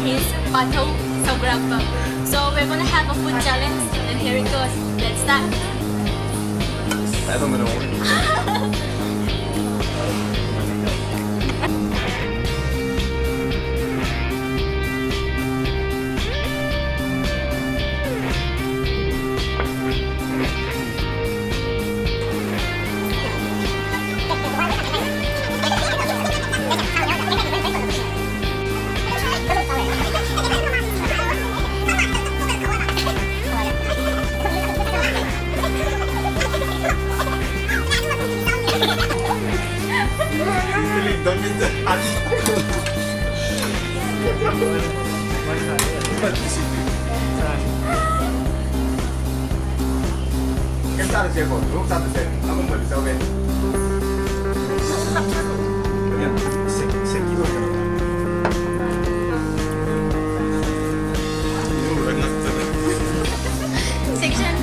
his Pato Samjetsabam. So we're gonna have a food challenge, and here it goes. Let's start. I don't know. Don't get the Em sao được xe cổ, lúc sao được xe, nó không phải sao về. Xe kilo rồi. Section.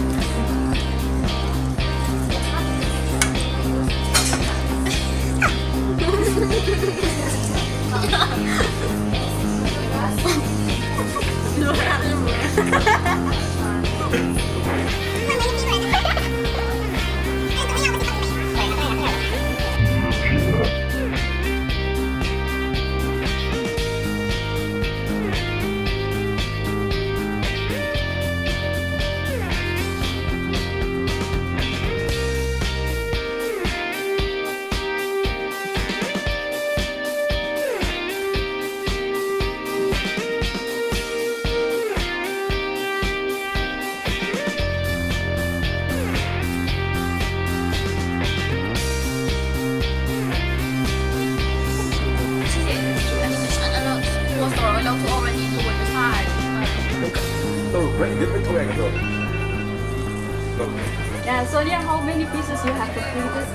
Yeah, Sonia, how many pieces you have to print this?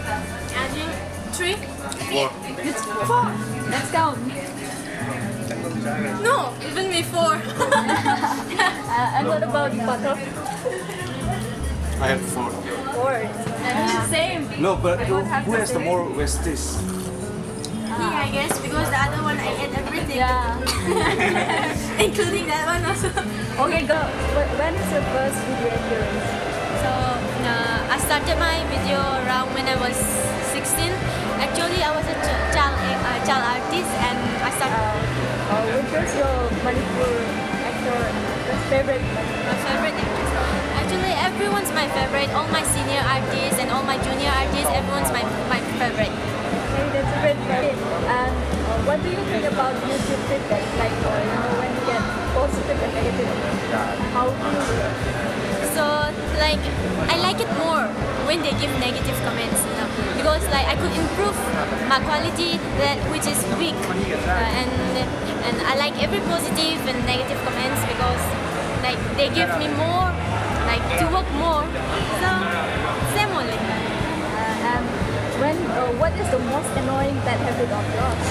I think 3. 4. It's 4. Let's count. No, even before. And what about butter? I have 4. 4. And same. No, but We both have who the has the same. more Westies? Me, I guess, because the other one I ate everything. Yeah. Including that one also. Okay, go. When is your first video appearance? So I started my video around when I was 16. Actually, I was a child artist, and I started. Which was your Manipuri actor favorite? My favorite actress. Actually, everyone's my favorite. All my senior artists and all my junior artists, everyone's my favorite. Okay, that's a great favorite. And what do you think about YouTube feedback? Like, when you get positive and negative, how do you? So like I like it more when they give negative comments, because like I could improve my quality which is weak, and I like every positive and negative comments because like they give me more like to work more. So same only. And what is the most annoying bad habit of yours?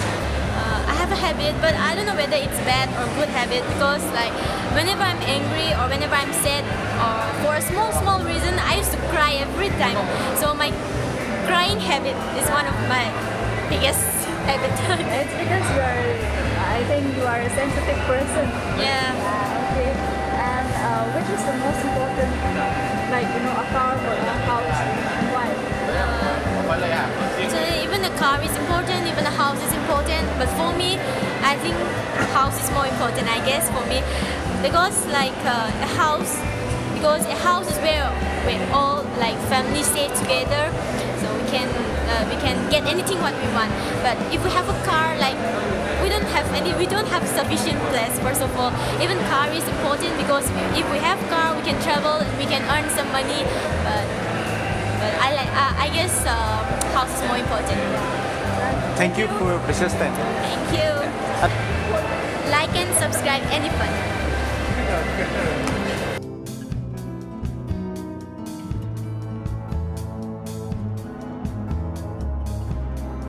I have a habit, but I don't know whether it's bad or good habit, because like whenever I'm angry or whenever I'm sad or for a small reason, I used to cry every time. So my crying habit is one of my biggest habits. It's because I think you are a sensitive person. Yeah. Okay. And which is the most important, like a car or a house, and why? Actually, even the car is important, even the house is important, but for me, I think the house is more important, I guess, for me, because like a house is where all like family stay together, so we can get anything what we want. But if we have a car, like we don't have sufficient place. First of all, even car is important, because if we have car, we can travel and we can earn some money. But I guess house is more important. Thank you for your precious time. Thank you. Like and subscribe, any fun.